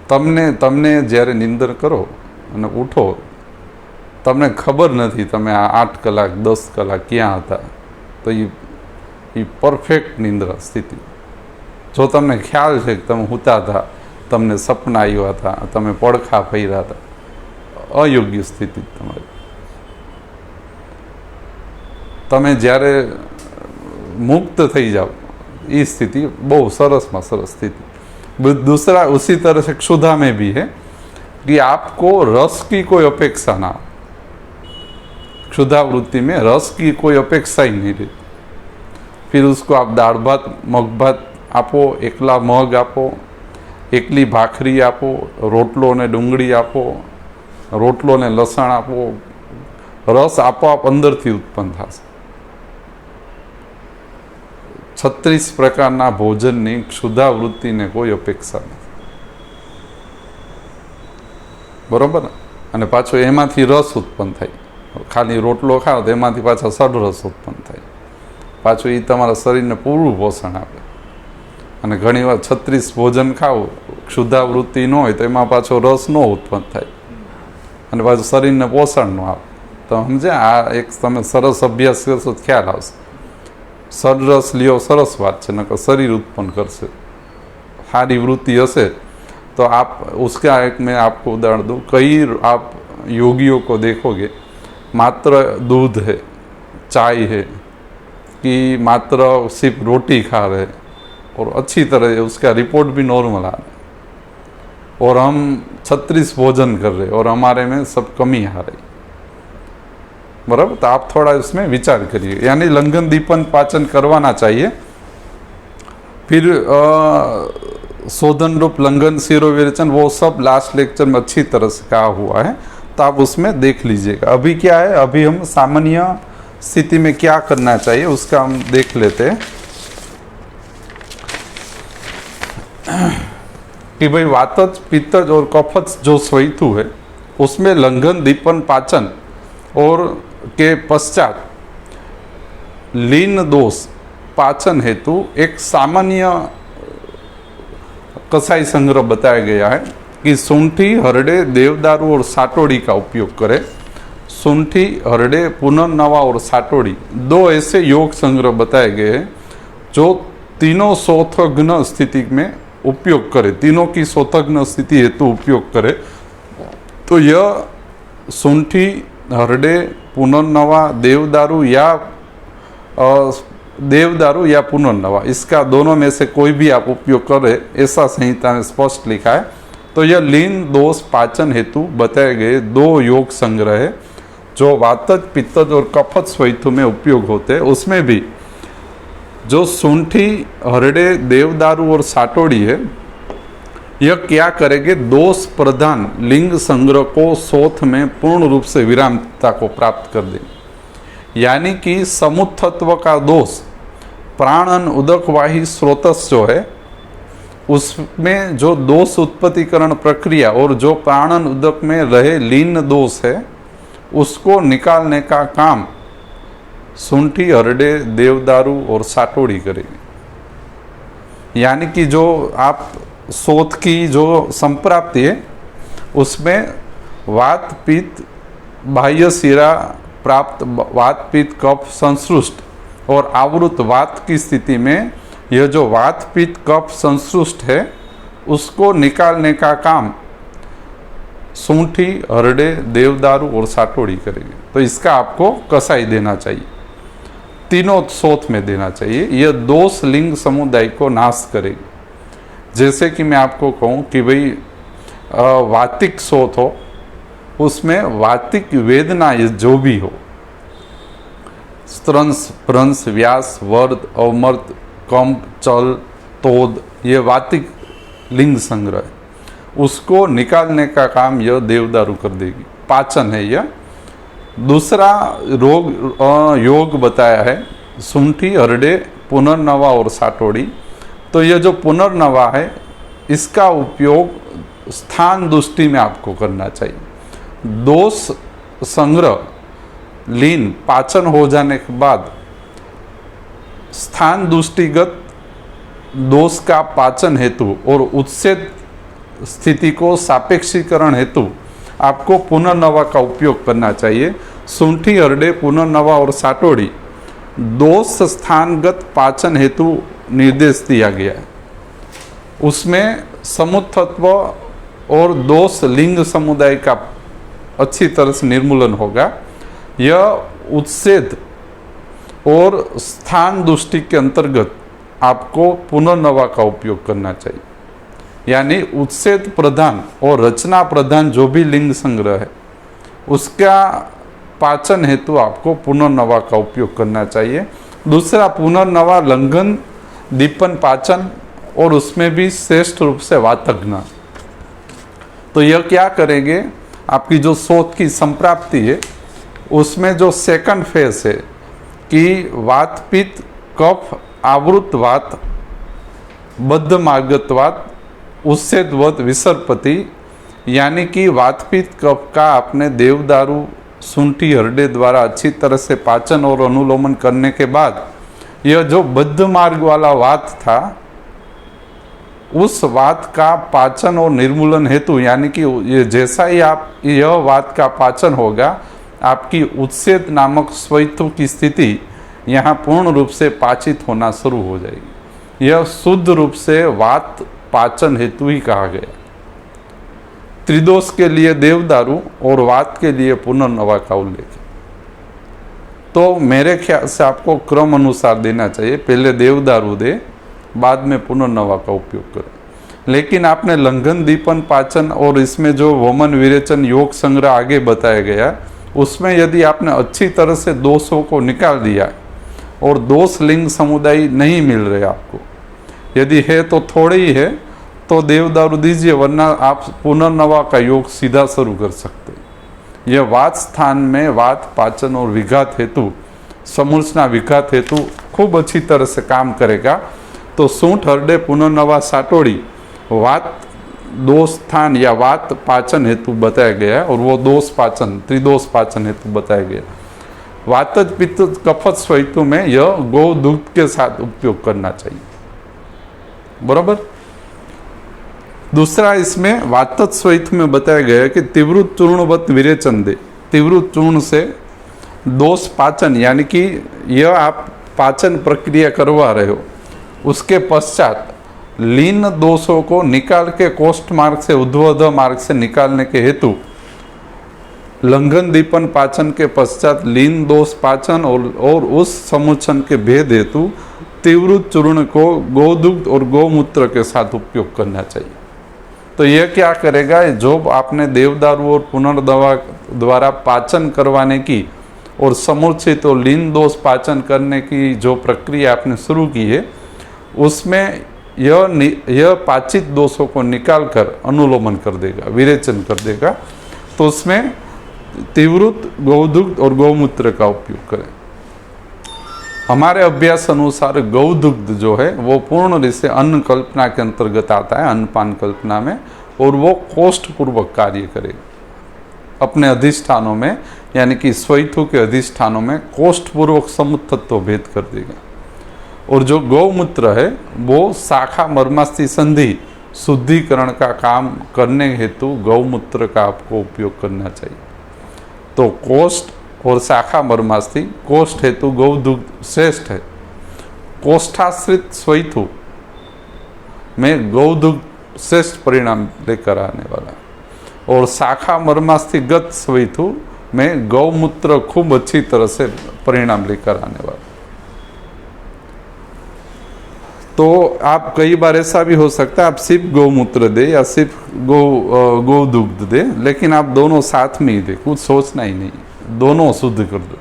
S1: તમને જ્યારે નિંદર કરો અને ઉઠો, તમને ખબર નથી તમે આ 8 કલાક 10 કલાક ક્યાં હતા। તો એ પરફેક્ટ નિંદ્રા સ્થિતિ। જો તમને ખ્યાલ છે કે તમે સૂતા હતા, તમને સપના આવ્યા હતા, તમે પડખા ફર્યા હતા, અયોગ્ય સ્થિતિ તમારી। તમે જ્યારે मुक्त થઈ जाओ, ये स्थिति बहुत सरस में सरस स्थिति। दूसरा उसी तरह से क्षुधा में भी है कि आपको रस की कोई अपेक्षा ना हो। क्षुधा वृत्ति में रस की कोई अपेक्षा ही नहीं रहती। फिर उसको आप दाળ ભાત મગ ભાત આપો, એકલા મગ આપો, એકલી ભાખરી આપો, રોટલો ને ડુંગળી આપો, રોટલો ને લસણ આપો, રસ આપોઆપ અંદરથી ઉત્પન્ન થશે। 36 પ્રકારના ભોજનની ક્ષુધાવૃત્તિને કોઈ અપેક્ષા નથી, બરોબર ને? અને પાછો એમાંથી રસ ઉત્પન્ન થાય, ખાલી રોટલો ખાઓ તો એમાંથી પાછા સડરસ ઉત્પન્ન થાય, પાછું એ તમારા શરીરને પૂરું પોષણ આપે. અને ઘણીવાર 36 ભોજન ખાઓ, ક્ષુધાવૃત્તિ ન હોય તો એમાં પાછો રસ ન ઉત્પન્ન થાય અને પાછું શરીરને પોષણ ન આપે. તો સમજે, આ એક તમે સરસ અભ્યાસ કરશો તો ખ્યાલ આવશે. સડરસ લ્યો, સરસ વાત છે, નકર શરીર ઉત્પન્ન કરશે. સારી વૃત્તિ હશે तो आप उसका एक मैं आपको उदाहरण दूँ, कई आप योगियों को देखोगे मात्र दूध है, चाय है, कि मात्र सिर्फ रोटी खा रहे और अच्छी तरह उसका रिपोर्ट भी नॉर्मल आ रहा है, और हम 36 भोजन कर रहे और हमारे में सब कमी आ रही, बराबर? तो आप थोड़ा इसमें विचार करिए. यानी लंघन दीपन पाचन करवाना चाहिए. फिर शोधन रूप लंघन शिरो विरेचन वो सब लास्ट लेक्चर में अच्छी तरह से कहा हुआ है, तो आप उसमें देख लीजिएगा. अभी क्या है, अभी हम सामान्य स्थिति में क्या करना चाहिए उसका हम देख लेते हैं कि भाई वातज पित्तज और कफज जो स्वैथु है उसमें लंघन दीपन पाचन और के पश्चात लीन दोष पाचन हेतु एक सामान्य कसाई संग्रह बताया गया है कि सूंठी, हरड़े, देवदारू और साटोड़ी का उपयोग करें. सूंठी, हरड़े, पुनर्नवा और साटोड़ी 2 ऐसे योग संग्रह बताए गए हैं जो तीनों शोथग्न स्थिति में उपयोग करे, तीनों की शोथग्न स्थिति हेतु उपयोग करे. तो यह सूंठी, हरड़े, पुनर्नवा, देवदारू या पुनर्नवा, इसका दोनों में से कोई भी आप उपयोग करें, ऐसा संहिता में स्पष्ट लिखा है. तो यह लीन दोष पाचन हेतु बताए गए 2 योग संग्रह है जो वातज, पित्तज और कफज स्वैथु में उपयोग होते हैं. उसमें भी जो सूंठी, हरड़े, देवदारू और साटोड़ी है, यह क्या करेंगे, दोष प्रधान लिंग संग्रह को शोथ में पूर्ण रूप से विरामता को प्राप्त कर देंगे. यानी कि समुत्थत्व का दोष प्राणन उदकवाही स्रोतस जो है उसमें जो दोष उत्पत्तिकरण प्रक्रिया और जो प्राणन उदक में रहे लीन दोष है उसको निकालने का काम सूंठी, हरड़े, देवदारू और साटोड़ी करेगी. यानी कि जो आप शोथ की जो संप्राप्ति है उसमें वात, पित्त, बाह्य शिरा प्राप्त वात, पित्त, कफ संश्रुष्ट और आवृत वात की स्थिति में यह जो वात, पित्त, कफ संश्रुष्ट है उसको निकालने का काम सूंठी, हरड़े, देवदारू और साटोड़ी करेंगे. तो इसका आपको कसाई देना चाहिए, तीनों शोथ में देना चाहिए. यह दोष लिंग समुदाय को नाश करेगी. जैसे कि मैं आपको कहूँ कि भाई वातिक शोथ हो, उसमें वातिक वेदना जो भी हो, स्त्रंस, भ्रंश, व्यास, वर्द, अवमर्द, कंप, चल, तोद, ये वातिक लिंग संग्रह है, उसको निकालने का काम यह देवदारू कर देगी. पाचन है यह. दूसरा योग बताया है सूंठी, हरड़े, पुनर्नवा और साटोड़ी. तो यह जो पुनर्नवा है इसका उपयोग स्थान दृष्टि में आपको करना चाहिए. दोष संग्रह लीन पाचन हो जाने के बाद स्थान दृष्टिगत दोष का पाचन हेतु और उत्सेद स्थिति को सापेक्षीकरण हेतु आपको पुनर्नवा का उपयोग करना चाहिए. सूंठी, हरड़े, पुनर्नवा और साटोड़ी दोष स्थानगत पाचन हेतु निर्देश दिया गया है. उसमें समुत्थत्व और दोष लिंग समुदाय का अच्छी तरह से निर्मूलन होगा. यह उत्सेद और स्थान दृष्टि के अंतर्गत आपको पुनर्नवा का उपयोग करना चाहिए. यानी उत्सेद प्रधान और रचना प्रधान जो भी लिंग संग्रह है उसका पाचन हेतु आपको पुनर्नवा का उपयोग करना चाहिए. दूसरा पुनर्नवा लंघन दीपन पाचन और उसमें भी श्रेष्ठ रूप से वातग्न. तो यह क्या करेंगे, आपकी जो शोथ की संप्राप्ति है उसमें जो सेकंड फेज है कि वात, पित्त, कफ आवृतवात, बद्धमार्गत्वात, उच्छेदवत विसर्पति, यानी कि वातपित्त कफ का आपने देवदारू, शुंठी, हरडे द्वारा अच्छी तरह से पाचन और अनुलोमन करने के बाद यह जो बद्ध मार्ग वाला वात था, उस वात का पाचन और निर्मूलन हेतु, यानी कि ये जैसा ही आप यह वात का पाचन होगा, आपकी उच्छेद नामक स्वैथु की स्थिति यहाँ पूर्ण रूप से पाचित होना शुरू हो जाएगी। यह शुद्ध रूप से वात पाचन हेतु ही कहा गया। त्रिदोष के लिए देवदारू और वात के लिए पुनर्नवा का उल्लेख है। तो मेरे ख्याल से आपको क्रम अनुसार देना चाहिए, पहले देवदारू दे, बाद में पुनर्नवा का उपयोग करें। लेकिन आपने लंघन, दीपन, पाचन और इसमें जो वमन, विरेचन, योग संग्रह आगे बताया गया, उसमें यदि आपने अच्छी तरह से दोषों को निकाल दिया और दोष लिंग समुदाय नहीं मिल रहे आपको, यदि है तो थोड़े ही है तो देवदारू दीजिए, वरना आप पुनर्नवा का योग सीधा शुरू कर सकते हैं। यह वात स्थान में वात, पाचन और विघात हेतु, समूर्छना विघात हेतु खूब अच्छी तरह से काम करेगा। तो सूंठ, हरडे, पुनर्नवा, साटोड़ी वात दोष स्थान या वात पाचन हेतु बताया गया है, और वो दोष पाचन, त्रिदोष पाचन हेतु बताया गया। वातज, पित्त, कफत, स्वैतु में यह गौ दुग्ध के साथ उपयोग करना चाहिए, बराबर। दूसरा, इसमें वातज स्वैत में बताया गया है कि तीव्र चूर्णवत विरेचन दे। तीव्र चूर्ण से दोष पाचन, यानी कि यह आप पाचन प्रक्रिया करवा रहे हो, उसके पश्चात लीन दोषों को निकाल के कोष्ठ मार्ग से ऊर्ध्वोदय मार्ग से निकालने के हेतु लंघन, दीपन, पाचन के पश्चात लीन दोष पाचन और उस समुच्चन के भेद हेतु तीव्र चूर्ण को गोदुग्ध और गौमूत्र के साथ उपयोग करना चाहिए। तो यह क्या करेगा, जो आपने देवदारू और पुनर्दवा द्वारा पाचन करवाने की और समूर्छित और लीन दोष पाचन करने की जो प्रक्रिया आपने शुरू की है, उसमें यह पाचित दोषों को निकाल कर अनुलोमन कर देगा, विरेचन कर देगा। तो उसमें तीव्रत, गौदुग्ध और गौमूत्र का उपयोग करें। हमारे अभ्यास अनुसार गौदुग्ध जो है वो पूर्ण रूप से अन्न कल्पना के अंतर्गत आता है, अन्नपान कल्पना में, और वो कोष्ठ पूर्वक कार्य करेगा अपने अधिष्ठानों में, यानी कि स्वैथु के अधिष्ठानों में कोष्ठ पूर्वक समुत्तत्व भेद कर देगा। और जो गौमूत्र है वो शाखा मर्मास्थि संधि शुद्धिकरण का काम करने हेतु गौमूत्र का आपको उपयोग करना चाहिए। तो कोष्ठ और शाखा मर्मास्थि, कोष्ठ हेतु गौदुग्ध श्रेष्ठ है। कोष्ठाश्रित स्वैथु में गौदुग्ध श्रेष्ठ परिणाम लेकर आने वाला, और शाखा मर्मास्थिगत स्वैथु में गौमूत्र खूब अच्छी तरह से परिणाम लेकर आने वाला। तो आप कई बार ऐसा भी हो सकता है आप सिर्फ गौमूत्र दे या सिर्फ गौदुग्ध दे, लेकिन आप दोनों साथ में ही दे, कुछ सोचना ही नहीं, दोनों शुद्ध कर दो।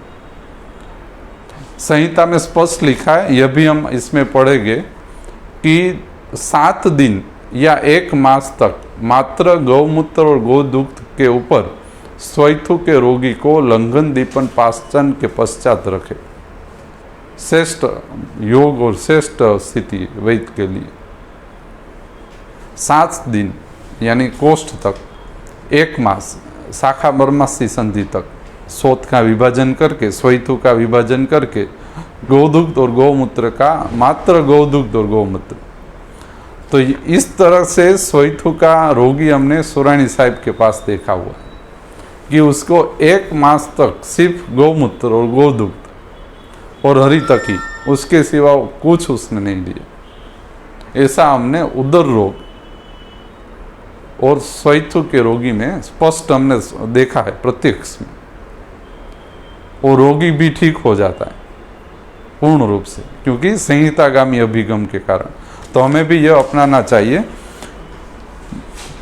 S1: संहिता में स्पष्ट लिखा है, यह भी हम इसमें पढ़ेंगे कि 7 दिन या 1 मास तक मात्र गौमूत्र और गौदुग्ध के ऊपर स्वैथु के रोगी को लंघन, दीपन, पाचन के पश्चात रखे। श्रेष्ठ योग और श्रेष्ठ स्थिति वैद्य के लिए 7 दिन यानी कोष्ठ तक, 1 मास शाखा मर्मास्थि संधि तक शोथ का विभाजन करके, स्वैथु का विभाजन करके, गौदुग्ध और गौमूत्र का मात्र गौदुग्ध और गौमूत्र। तो इस तरह से स्वैथु का रोगी हमने सुरानी साहिब के पास देखा हुआ कि उसको 1 मास तक सिर्फ गौमूत्र और गौदुग्ध और हरी तकी, उसके सिवा कुछ उसने नहीं दिया। ऐसा हमने उदर रोग और स्वैथु के रोगी में स्पष्ट हमने देखा है प्रत्यक्ष में, और रोगी भी ठीक हो जाता है पूर्ण रूप से, क्योंकि संहितागामी अभिगम के कारण। तो हमें भी यह अपनाना चाहिए।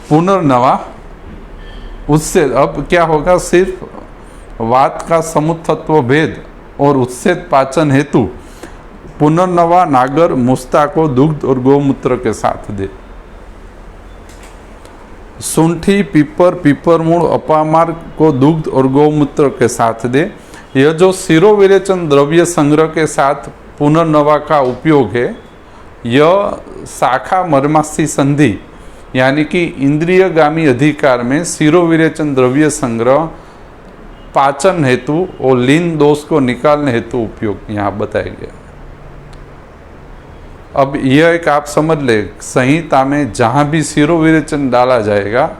S1: पुनर्नवा, उससे अब क्या होगा, सिर्फ वात का समुत्तत्व भेद और उत्सेद पाचन हेतु पुनर्नवा नागर मुस्ता को दुग्ध और गौमूत्र के साथ दे। सुंठी, पीपर, पीपरमूल, अपामार्ग को दुग्ध और गौमूत्र के साथ दे। यह जो शिरोविरेचन द्रव्य संग्रह के साथ पुनर्नवा का उपयोग है, यह शाखा मर्मास्थि संधि यानी कि इंद्रियगामी अधिकार में शिरोविरेचन द्रव्य संग्रह, पाचन हेतु और लीन दोष को निकालने हेतु उपयोग यहाँ बताया गया। अब यह एक आप समझ ले, संहिता में जहाँ भी शिरोविरेचन डाला जाएगा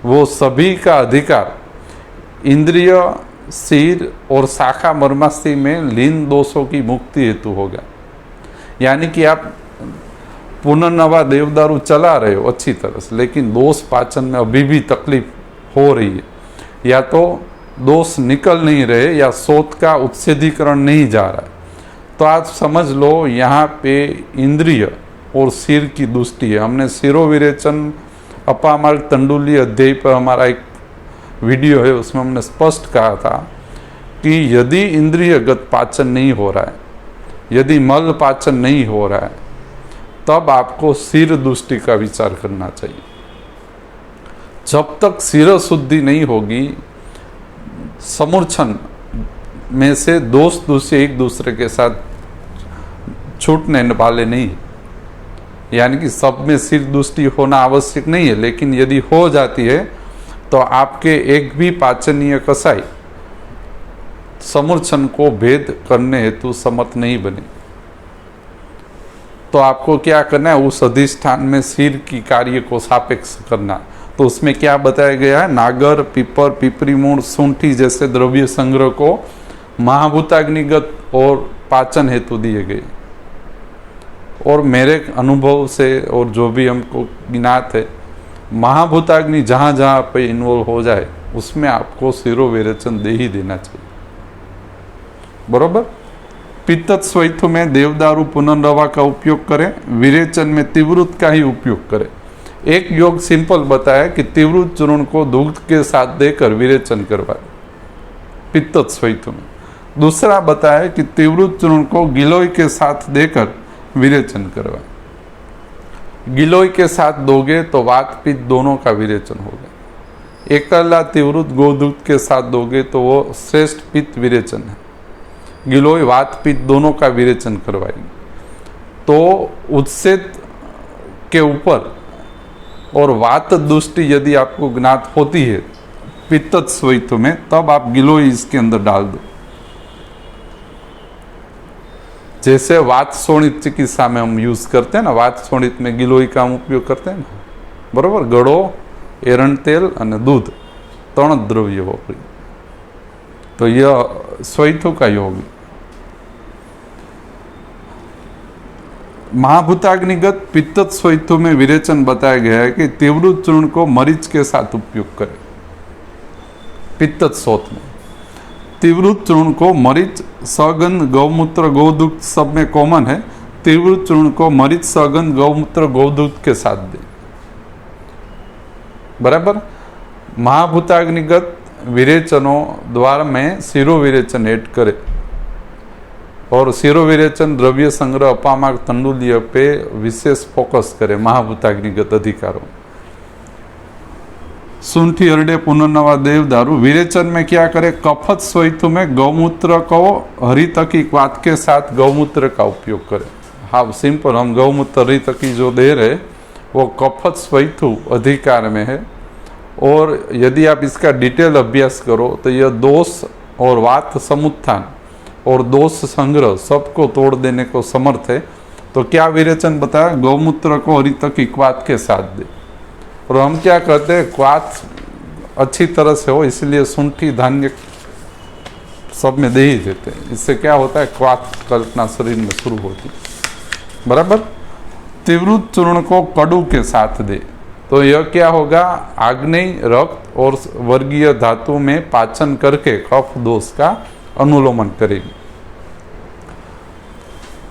S1: वो सभी का अधिकार इंद्रिय, सिर और शाखा मर्मास्थि में लीन दोषों की मुक्ति हेतु होगा। यानी कि आप पुनर्नवा देवदारू चला रहे हो अच्छी तरह से, लेकिन दोष पाचन में अभी भी तकलीफ हो रही है, या तो दोष निकल नहीं रहे या शोथ का उत्सेदीकरण नहीं जा रहा है, तो आप समझ लो यहाँ पे इंद्रिय और सिर की दुष्टि है। हमने शिरोविरेचन अपामार्ग तंडुली अध्याय पर हमारा एक वीडियो है, उसमें हमने स्पष्ट कहा था कि यदि इंद्रियगत पाचन नहीं हो रहा है, यदि मल पाचन नहीं हो रहा है, तब आपको सिर दुष्टि का विचार करना चाहिए। जब तक सिर शुद्धि नहीं होगी, समूर्छन में से दोष दूसरे एक दूसरे के साथ छूटने वाले नहीं, यानी कि सब में सिर दुष्टि होना आवश्यक नहीं है, लेकिन यदि हो जाती है तो आपके एक भी पाचनीय कसाई समूर्छन को भेद करने हेतु समर्थ नहीं बने। तो आपको क्या करना है, उस अधिष्ठान में सिर की कार्य को सापेक्ष करना। तो उसमें क्या बताया गया है, नागर, पीपर, पिपरी मूड़, सूंठी जैसे द्रव्य संग्रह को महाभूताग्निगत और पाचन हेतु दिए गए। और मेरे अनुभव से और जो भी हमको ज्ञात है, महाभूताग्नि जहाँ जहाँ पे इन्वॉल्व हो जाए उसमें आपको शिरोविरेचन दे ही देना चाहिए, बरोबर। पित्तत स्वैथु में देवदारू पुनर्नवा का उपयोग करें, विरेचन में तिवृत का ही उपयोग करें। एक योग सिंपल बताया कि तिवृत चूर्ण को दूध के साथ देकर विरेचन करवाए पित्तत स्वैथु में। दूसरा बताया कि तिवृत चूर्ण को गिलोय के साथ देकर विरेचन करवाए। गिलोय के साथ दोगे तो वात पित्त दोनों का विरेचन होगा। एकला तिवृत गोदूत के साथ दोगे तो वो श्रेष्ठ पित्त विरेचन है। गिलोय वात पित्त दोनों का विरेचन करवाएगी। तो उत्सेद के ऊपर और वात दुष्टि यदि आपको ज्ञात होती है पित्तत स्वैथु में, तब आप गिलोय इसके अंदर डाल दो। जैसे वात शोणित चिकित्सा में हम यूज करते हैं ना, वात शोणित में गिलोय का हम उपयोग करते हैं ना, बरोबर। गड़ो, एरण तेल और दूध त्रण द्रव्य हो। तो यह स्वैथु का योग। महाभूताग्निगत पित्तत स्वैथु में विरेचन बताया गया है कि तिवृत चूर्ण को मरीच के साथ उपयोग करें। पित्तत शोथ में तिवृत चूर्ण को मरीच, सगंध, गौमूत्र, गौदूत सब में कॉमन है। तिवृत चूर्ण को मरीच, सगंध, गौमूत्र, गौदूत के साथ दे, बराबर। महाभूताग्निगत विरेचनों द्वारा में शिरोविरेचन ऐड करे और शिरोविरेचन द्रव्य संग्रह अपामार्ग तंडुलीय पे विशेष फोकस करे महाभूताग्निगत अधिकारों। सूंठी, अरडे, पुनर्नवा देवदारू विरेचन में क्या करे, कफत स्वैथु में गौमूत्र को हरितकी क्वाथ के साथ गौमूत्र का उपयोग करे। हाँ सिंपल, हम गौमूत्र हरितकी जो दे रहे वो कफत स्वैथु अधिकार में है। और यदि आप इसका डिटेल अभ्यास करो तो यह दोष और वात समुत्थान और दोष संग्रह सबको तोड़ देने को समर्थ है। तो क्या विरेचन बताया, गौमूत्र को हरितकी क्वाथ के साथ दे। और हम क्या करते हैं, क्वाथ अच्छी तरह से हो इसलिए सूंठी, धान्य सब में दे ही देते हैं। इससे क्या होता है, क्वाथ कल्पना शरीर में शुरू होती, बराबर। तिवृत चूर्ण को कड़ू के साथ दे तो यह क्या होगा, आग्नेय, रक्त और वर्गीय धातु में पाचन करके कफ दोष का अनुलोमन करेगी।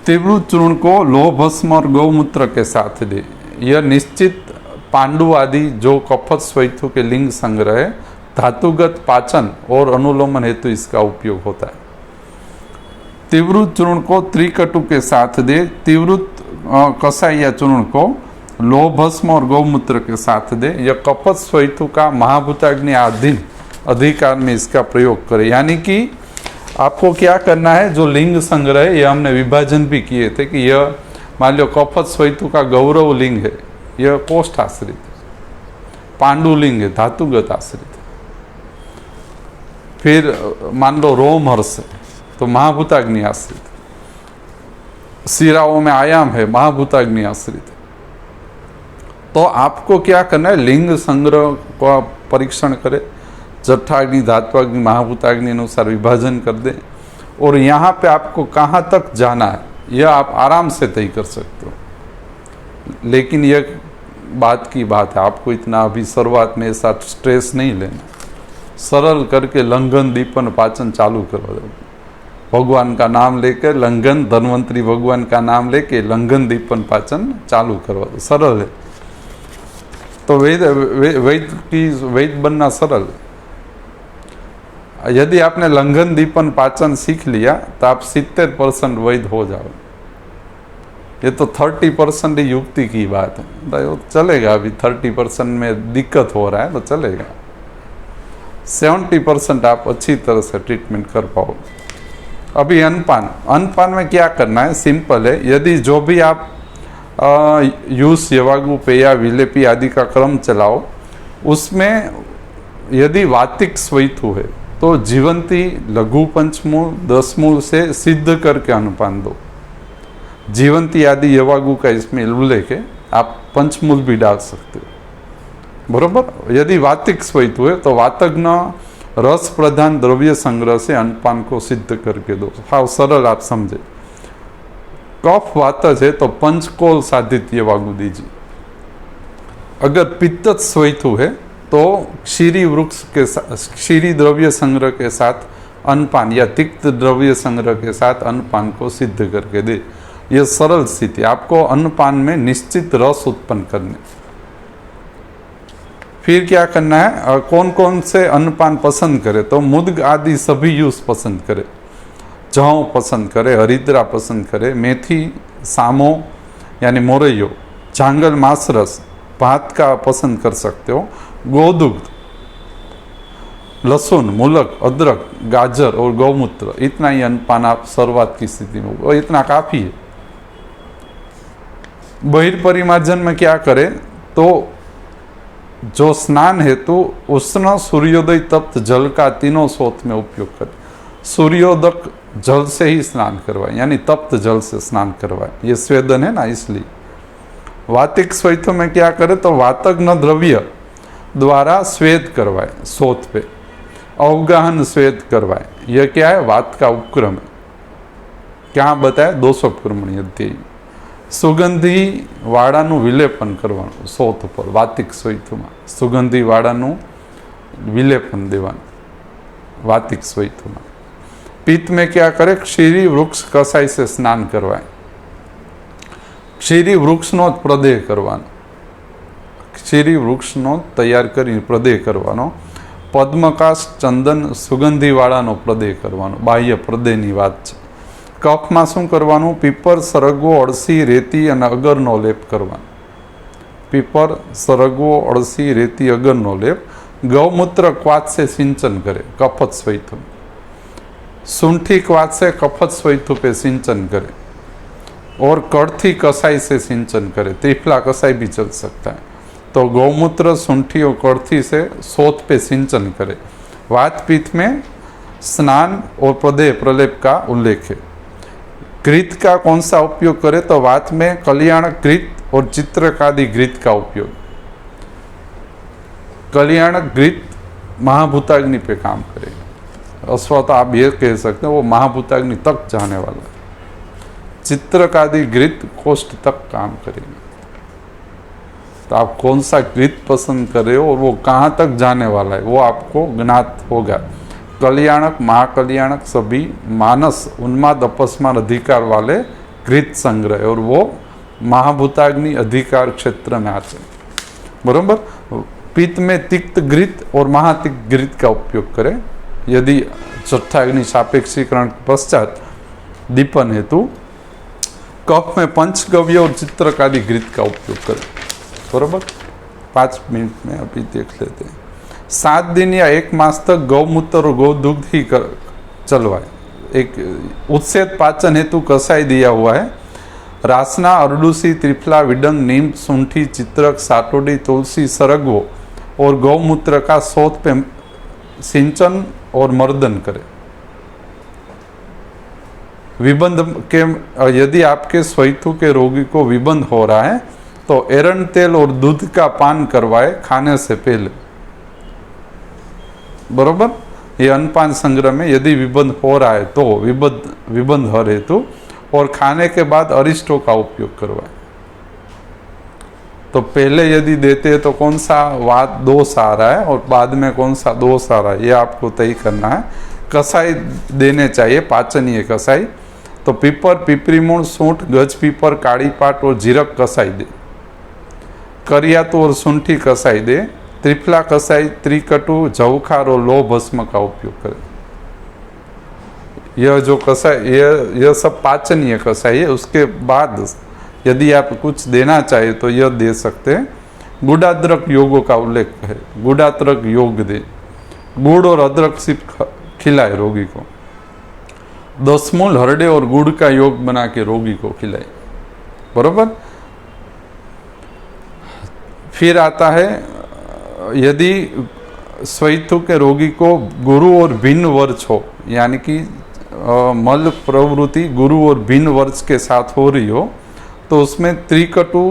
S1: तिवृत चूर्ण को लोह भस्म और गौमूत्र के साथ दे। यह निश्चित पांडु आदि जो कफत स्वैथु के लिंग संग्रह है, धातुगत पाचन और अनुलोमन हेतु इसका उपयोग होता है। तिवृत चूर्ण को त्रिकटु के साथ दे। तिवृत कसाई या चूर्ण को लोह भस्म और गौमूत्र के साथ दे। यह कफत स्वैथु का महाभूताग्नि अधीन अधिकार में इसका प्रयोग करे। यानी कि आपको क्या करना है, जो लिंग संग्रह है, ये हमने विभाजन भी किए थे कि यह मान लो कफत स्वैतु का गौरव लिंग है, यह कोष्ठ आश्रित, पांडुलिंग है धातुगत आश्रित। फिर मान लो रोमहर्ष है तो महाभूताग्नि आश्रित, शिराओं में आयाम है महाभूताग्नि आश्रित। तो आपको क्या करना है, लिंग संग्रह का परीक्षण करें, जठराग्नि धात्वाग्नि महाभूताग्नि अनुसार विभाजन कर दें, और यहाँ पे आपको कहाँ तक जाना है यह आप आराम से तय कर सकते हो। लेकिन यह बात की बात है, आपको इतना अभी शुरुआत में ऐसा स्ट्रेस नहीं लेना, सरल करके लंघन दीपन पाचन चालू करवा दो। भगवान का नाम लेकर लंघन, धन्वंतरी भगवान का नाम लेके लंघन दीपन पाचन चालू करवा दो, सरल है। तो वैद बनना सरल है। यदि आपने लंघन दीपन पाचन सीख लिया तो आप 70% वैद हो जाओ। ये तो 30% युक्ति की बात है, तो चलेगा। अभी 30% में दिक्कत हो रहा है तो चलेगा, 70% आप अच्छी तरह से ट्रीटमेंट कर पाओ। अभी अनपान में क्या करना है, सिंपल है। यदि जो भी आप यूस यवागु पेया विलेपी आदि का क्रम चलाओ, उसमें यदि वातिक स्वैतु है तो जीवंती लघु पंचमूल 10 मूल से सिद्ध करके अनुपान दो। जीवंती आदि यवागु का इसमें उल्लेख है, आप पंचमूल भी डाल सकते हो, बरोबर। यदि वातिक स्वैतु है तो वातग्न रस प्रधान द्रव्य संग्रह से अनपान को सिद्ध करके दो। हाँ, सरल आप समझे। कफ वातज है तो पंचकोल साधित यवागु दीजिए। अगर पित्त स्वैतु है तो क्षीरी वृक्ष के क्षीरी द्रव्य संग्रह के साथ अनपान या तिक्त द्रव्य संग्रह के साथ अनपान को सिद्ध करके दे। यह सरल स्थिति, आपको अनपान में निश्चित रस उत्पन्न करने। फिर क्या करना है, कौन कौन से अनपान पसंद करे, तो मुद्ग आदि सभी यूज पसंद करे, जौ पसंद करे, हरिद्रा पसंद करे, मेथी, सामो यानी मोरैयो, जांगल मासरस, भात का पसंद कर सकते हो, गोदुग्ध, लहसुन, मूलक, अदरक, गाजर और गौमूत्र, इतना ही अनपान आप शुरुआत की स्थिति में, और इतना काफी है। बहिर्परिमार्जन में क्या करें, तो जो स्नान हेतु उष्ण सूर्योदय तप्त जल का तीनों स्रोत में उपयोग करें। सूर्योदक जल से ही स्नान करवाए, यानी तप्त जल से स्नान करवाए। ये स्वेदन है ना, इसलिए। वातिक स्वैतु में क्या करे, तो वातग्न द्रव्य द्वारा स्वेद करवाए, सोत पे अवगाहन स्वेद करवाए। यह क्या है, वात का उपक्रम है। क्या बताए, 200 अध्याय। सुगंधी वाड़ाનું વિલેપન કરવાનું સોથ ઉપર, વાતિક સ્વૈતુમાં સુગંધી વાળાનું વિલેપન દેવાનું વાતિક સ્વૈતુમાં। पित्त में क्या करे, क्षीरी वृक्ष कसाई से स्नान करवाए, क्षीरी वृक्षનો પ્રદેહ કરવાનો, क्षीरी वृक्षનો તૈયાર કરી પ્રદેહ કરવાનો, પદ્મકાશ ચંદન સુગંધી વાળાનો પ્રદેહ કરવાનો, બાહ્ય પ્રદેહની વાત છે। કફમાં શું કરવાનું, પીપર, સરગવો, અળસી, રેતી અને અગરનો લેપ કરવાનો। પીપર, સરગવો, અળસી, રેતી, અગરનો લેપ। गौमूत्र क्वाथ से सिंचन करे, कफत स्वैतु। सुंठी क्वाथ से कफत स्वैतु पे सिंचन करे, और कड़थी कसाई से सिंचन करे। त्रिफला कसाई भी चल सकता है। तो गौमूत्र, सुंठी और कड़थी से सोत पे सिंचन करे। वात पित्त में स्नान और प्रदेह प्रलेप का उल्लेख है। घृत का कौन सा उपयोग करे, तो वात में कल्याणक घृत और चित्रकादि घृत का उपयोग। कल्याणक घृत महाभूताग्नि पे काम करेगा, अथवा तो आप ये कह सकते हैं वो महाभूताग्नि तक जाने वाला है। चित्रकादि घृत कोष्ठ तक काम करेगा। तो आप कौन सा घृत पसंद कर रहे हो और वो कहाँ तक जाने वाला है वो आपको ज्ञात होगा। कल्याणक, महाकल्याणक सभी मानस, उन्माद, अपस्मार अधिकार वाले घृत संग्रह, और वो महाभूताग्नि अधिकार क्षेत्र में आते हैं, बरोबर। पित्त में तिक्त घृत और महातिक्त घृत का उपयोग करें। यदि जठराग्नि सापेक्षीकरण पश्चात दीपन हेतु कफ में पंचगव्य और चित्रकादि घृत का उपयोग करें, बरोबर। 5 मिनट में अभी देख लेते हैं। 7 दिन या 1 मास तक गौमूत्र और गौदुग्ध ही चलवाए। एक उत्सेद पाचन हेतु कषाय दिया हुआ है। रासना, अरडूसी, त्रिफला, विडंग, नीम, सूंठी, चित्रक, साटोडी, तुलसी, सरगवो और गौमूत्र का शोथ पे सिंचन और मर्दन करें। विबंध के यदि आपके स्वैथु के रोगी को विबंध हो रहा है तो एरंड तेल और दूध का पान करवाए खाने से पहले। बरोबर, ये अन्नपान संग्रह में यदि विबंध हो रहा है तो विबंध हो हेतु और खाने के बाद अरिष्टों का उपयोग करवाए। तो पहले यदि देते हैं तो कौन सा वात दोष आ रहा है और बाद में कौन सा दोष आ रहा है, ये आपको तय करना है। कसाई देने चाहिए, पाचनीय कसाई। तो पीपर, पिपरी मूળ, सूंठ, गज पीपर, काड़ी पाट और जीरक कसाई दे। करियातु और सूंठी कसाई दे। त्रिफला कसाई, त्रिकटु, जवखार और लौह भस्म का उपयोग करें। यह जो कसाई, यह सब पाचनीय कसाई है। उसके बाद यदि आप कुछ देना चाहे तो यह दे सकते हैं। गुड़ाद्रक योगों का उल्लेख है, गुड़ाद्रक योग दे। गुड़ और अदरक सिर्फ खिलाए रोगी को। दसमूल, हरडे और गुड़ का योग बना के रोगी को खिलाए। बरोबर। फिर आता है, यदि स्वैथु के रोगी को गुरु और भिन्न वर्च हो, यानी कि मल प्रवृत्ति गुरु और भिन्न वर्च के साथ हो रही हो, तो उसमें त्रिकटु,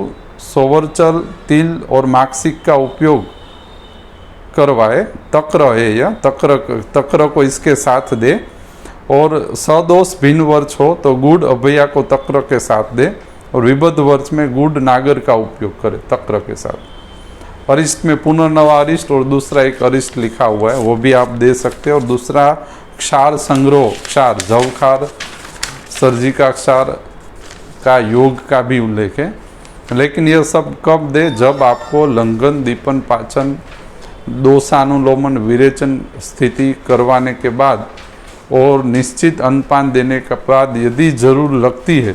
S1: सोवरचल, तिल और माक्सिक का उपयोग करवाए। तक्र है यह, तक्र को इसके साथ दे। और सदोष भिन्न वर्च हो तो गुड़ अभया को तक्र के साथ दे। और विबद्ध वर्च में गुड़ नागर का उपयोग करे तक्र के साथ। अरिष्ट में पुनर्नवा अरिष्ट और दूसरा एक अरिष्ट लिखा हुआ है, वो भी आप दे सकते हैं। और दूसरा क्षार संग्रह, क्षार, जवखार, सर्जिका क्षार का योग का भी उल्लेख है। लेकिन यह सब कब दे, जब आपको लंघन, दीपन, पाचन, दोषानुलोमन, विरेचन स्थिति करवाने के बाद और निश्चित अन्नपान देने के बाद यदि जरूर लगती है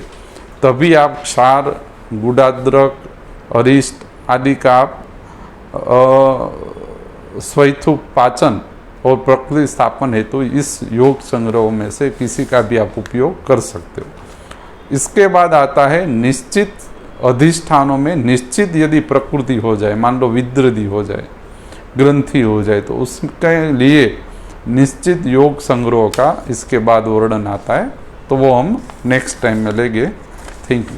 S1: तभी आप क्षार, गुड़ाद्रक, अरिष्ट आदि का आप स्वैथु पाचन और प्रकृति स्थापन हेतु इस योग संग्रह में से किसी का भी आप उपयोग कर सकते हो। इसके बाद आता है निश्चित अधिष्ठानों में निश्चित यदि प्रकृति हो जाए, मान लो विद्रधि हो जाए, ग्रंथि हो जाए, तो उसके लिए निश्चित योग संग्रह का इसके बाद वर्णन आता है। तो वो हम नेक्स्ट टाइम में लेंगे। Thank you.